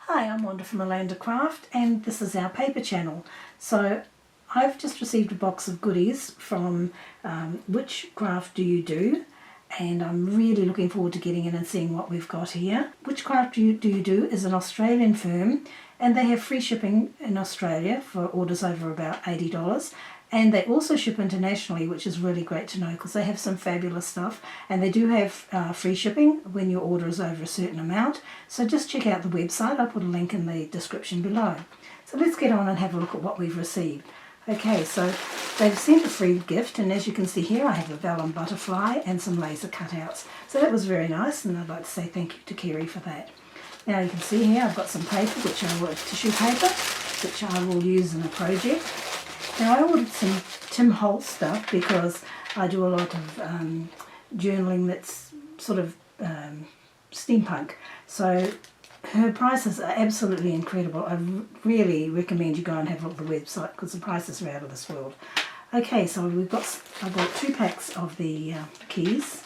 Hi, I'm Wanda from Alanda Craft, and this is our paper channel. So I've just received a box of goodies from Which Craft Do You Do? And I'm really looking forward to getting in and seeing what we've got here. Which Craft Do You Do is an Australian firm, and they have free shipping in Australia for orders over about $80. And they also ship internationally, which is really great to know because they have some fabulous stuff. And they do have free shipping when your order is over a certain amount. So just check out the website. I'll put a link in the description below. So let's get on and have a look at what we've received. Okay, so they've sent a free gift, and as you can see here, I have a vellum butterfly and some laser cutouts. So that was very nice, and I'd like to say thank you to Kerry for that. Now you can see here I've got some paper, tissue paper, which I will use in a project. Now I ordered some Tim Holt stuff because I do a lot of journaling that's sort of steampunk. So her prices are absolutely incredible. I really recommend you go and have a look at the website because the prices are out of this world. Okay, so I bought 2 packs of the keys,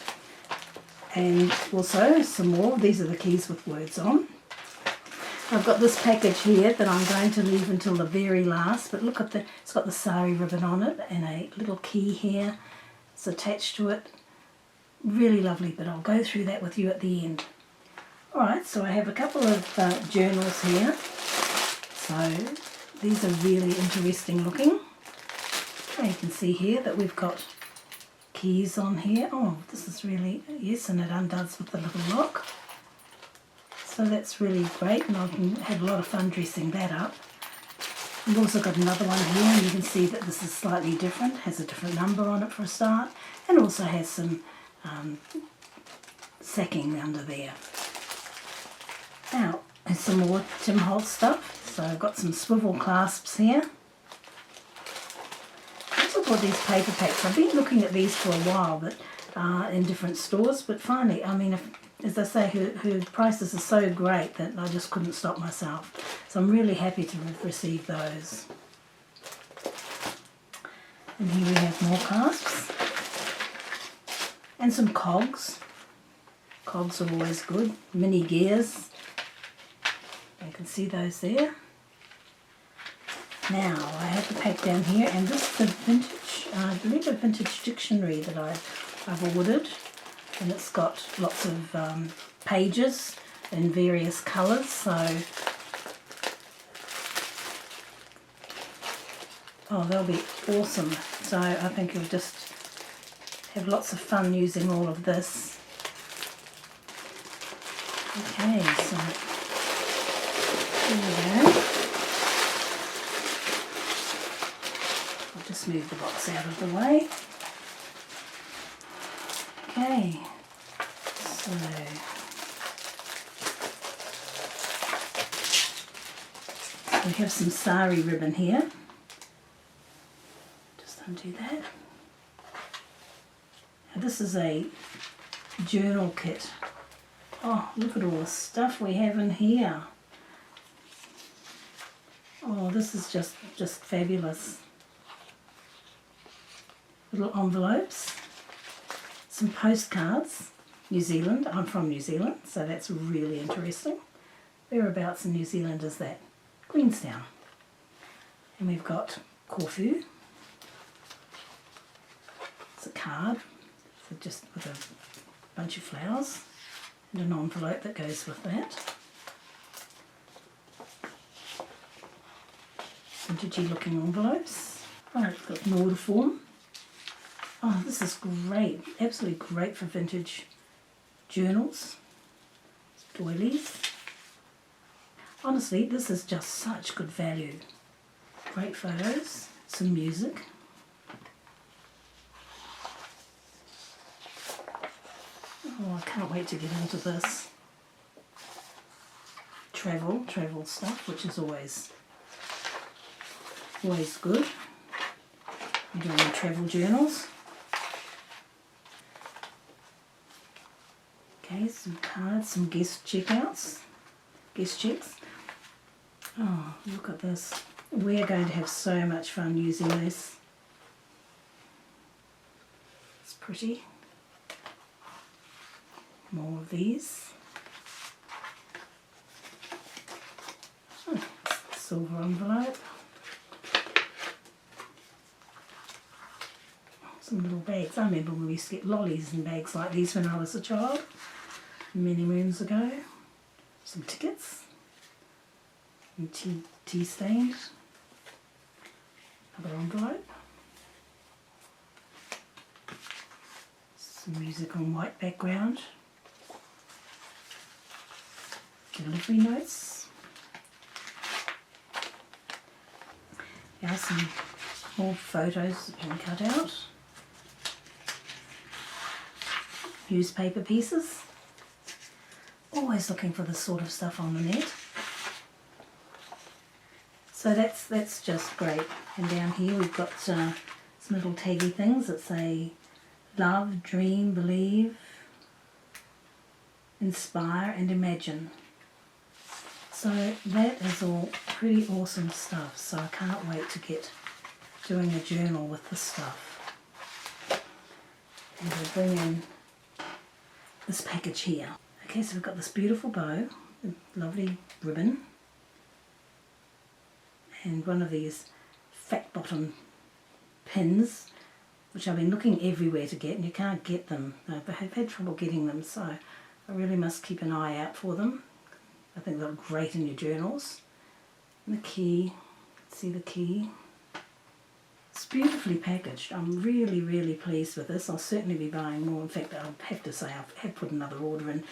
and also some more. These are the keys with words on. I've got this package here that I'm going to leave until the very last, but look at it's got the sari ribbon on it and a little key here. It's attached to it. Really lovely, but I'll go through that with you at the end. Alright, so I have a couple of journals here. So these are really interesting looking. And you can see here that we've got keys on here. Oh, this is really, yes, and it undoes with the little lock. So that's really great, and I can have a lot of fun dressing that up. We've also got another one here, and you can see that this is slightly different, has a different number on it for a start, and also has some sacking under there. Now, there's some more Tim Holt stuff. So I've got some swivel clasps here. I also bought these paper packs. I've been looking at these for a while, but in different stores, but finally, I mean, as I say, her prices are so great that I just couldn't stop myself. So I'm really happy to have received those. And here we have more clasps. And some cogs. Cogs are always good. Mini gears. You can see those there. Now, I have the pack down here, and this is the vintage, I believe a vintage dictionary that I've ordered. And it's got lots of pages in various colours, so they'll be awesome. So I think you'll just have lots of fun using all of this. Okay, so here we go. I'll just move the box out of the way. Okay, so we have some sari ribbon here. Just undo that. Now this is a journal kit. Oh, look at all the stuff we have in here. Oh, this is just fabulous. Little envelopes. Some postcards. New Zealand. I'm from New Zealand, so that's really interesting. Whereabouts in New Zealand is that? Queenstown. And we've got Corfu. It's a card, so just with a bunch of flowers and an envelope that goes with that. Vintagey looking envelopes. Right, we've got an order form. Oh, this is great, absolutely great for vintage journals, doilies. Honestly, this is just such good value. Great photos, some music. Oh, I can't wait to get into this. Travel stuff, which is always good. You're doing your travel journals. Okay, some cards, some guest checks. Oh, look at this. We're going to have so much fun using this. It's pretty. More of these. silver envelope. Some little bags. I remember when we used to get lollies in bags like these when I was a child, many moons ago. Some tickets. And tea stains. Another envelope. Some music on white background. Delivery notes. Here are some more photos that you can cut out. Newspaper pieces. Always looking for this sort of stuff on the net. So that's just great. And down here we've got some little taggy things that say love, dream, believe, inspire and imagine. So that is all pretty awesome stuff. So I can't wait to get doing a journal with this stuff. And we'll bring in this package here. Okay, so we've got this beautiful bow, a lovely ribbon, and one of these fat bottom pins, which I've been looking everywhere to get, and you can't get them. I've had trouble getting them, so I really must keep an eye out for them. I think they look great in your journals. And the key, see the key. It's beautifully packaged. I'm really, really pleased with this. I'll certainly be buying more. In fact, I'll have to say I have put another order in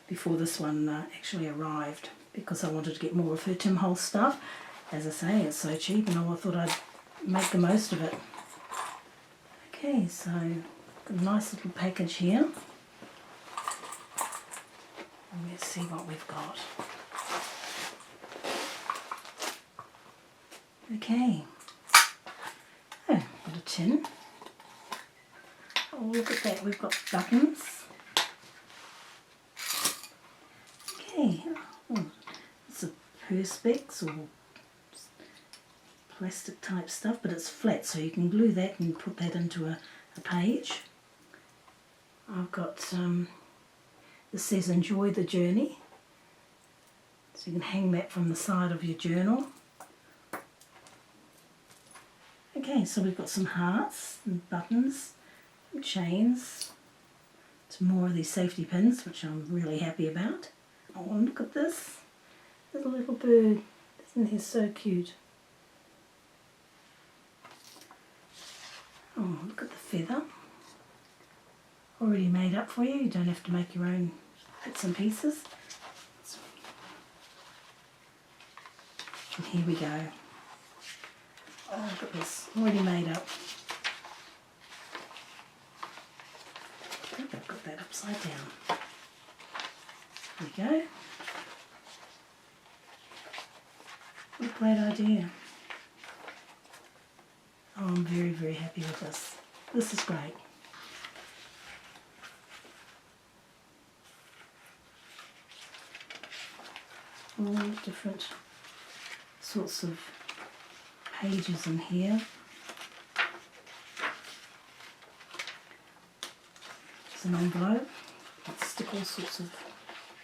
before this one actually arrived, because I wanted to get more of her Tim Holtz stuff. As I say, it's so cheap, and I thought I'd make the most of it. Okay, so got a nice little package here. Let's see what we've got. Okay. Oh, got a tin. Oh, look at that, we've got buttons. Okay. Oh, it's a perspex or plastic type stuff, but it's flat, so you can glue that and put that into a page. I've got this says enjoy the journey, so you can hang that from the side of your journal. Okay, so we've got some hearts and buttons and chains, some more of these safety pins, which I'm really happy about. Oh, and look at this, there's a little bird, isn't he so cute? Oh, look at the feather. Already made up for you. You don't have to make your own bits and pieces. And here we go. Oh, look at this. Already made up. I think I've got that upside down. There we go. What a great idea. Oh, I'm very, very happy with this. This is great. All different sorts of pages in here. There's an envelope. Let's stick all sorts of...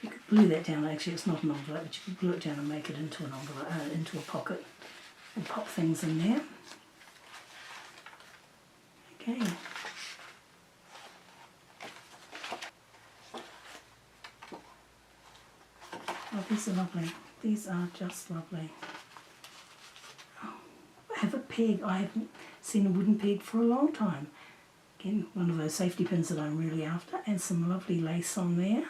You could glue that down. Actually, it's not an envelope, but you could glue it down and make it into an envelope, into a pocket, and pop things in there. Okay. Oh, these are lovely. These are just lovely. Oh, I have a peg. I haven't seen a wooden peg for a long time. Again, one of those safety pins that I'm really after, and some lovely lace on there.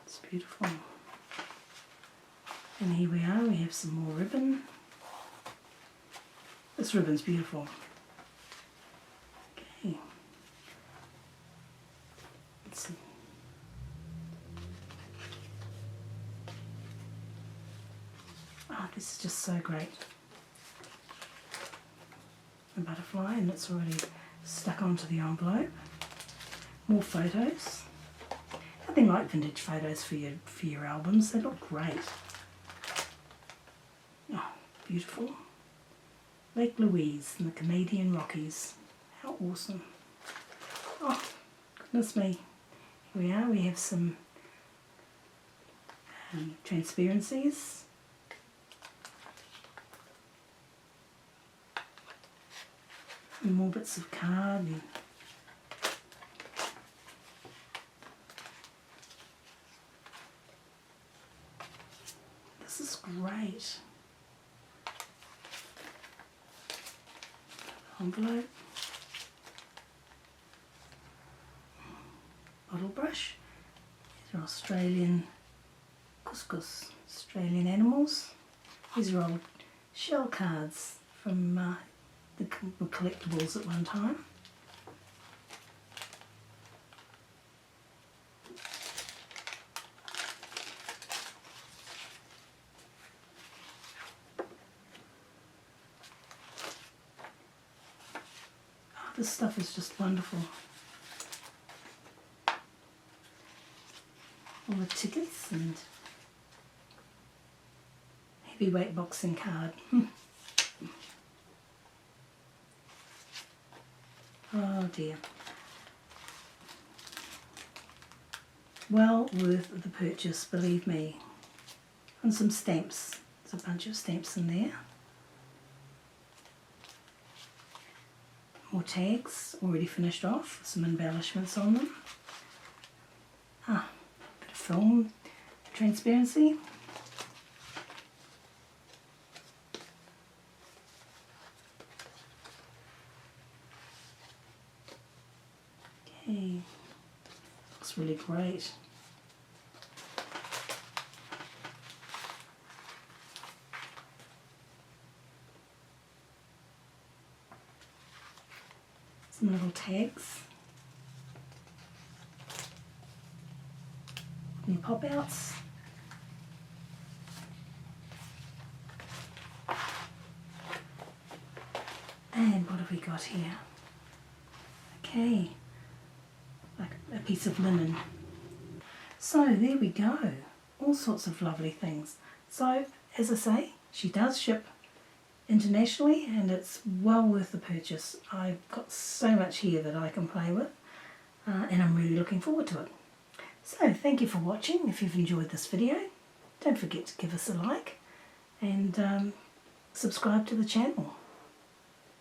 It's beautiful. And here we are. We have some more ribbon. This ribbon's beautiful. Okay. Let's see. Oh, this is just so great. A butterfly, and it's already stuck onto the envelope. More photos. Nothing like vintage photos for your albums. They look great. Oh, beautiful. Lake Louise in the Canadian Rockies. How awesome. Oh, goodness me. Here we are. We have some transparencies. And more bits of card. And this is great. Envelope. Bottle brush. These are Australian couscous, Australian animals. These are old shell cards from the collectibles at one time. Oh, this stuff is just wonderful. All the tickets and heavyweight boxing card. Oh dear. Well worth the purchase, believe me. And some stamps. There's a bunch of stamps in there. More tags, already finished off, some embellishments on them. Ah, bit of film transparency. Okay, looks really great. Some little tags. New pop-outs. And what have we got here? Okay, like a piece of linen. So there we go. All sorts of lovely things. So as I say, she does ship internationally and it's well worth the purchase. I've got so much here that I can play with and I'm really looking forward to it. So thank you for watching. If you've enjoyed this video, don't forget to give us a like and subscribe to the channel.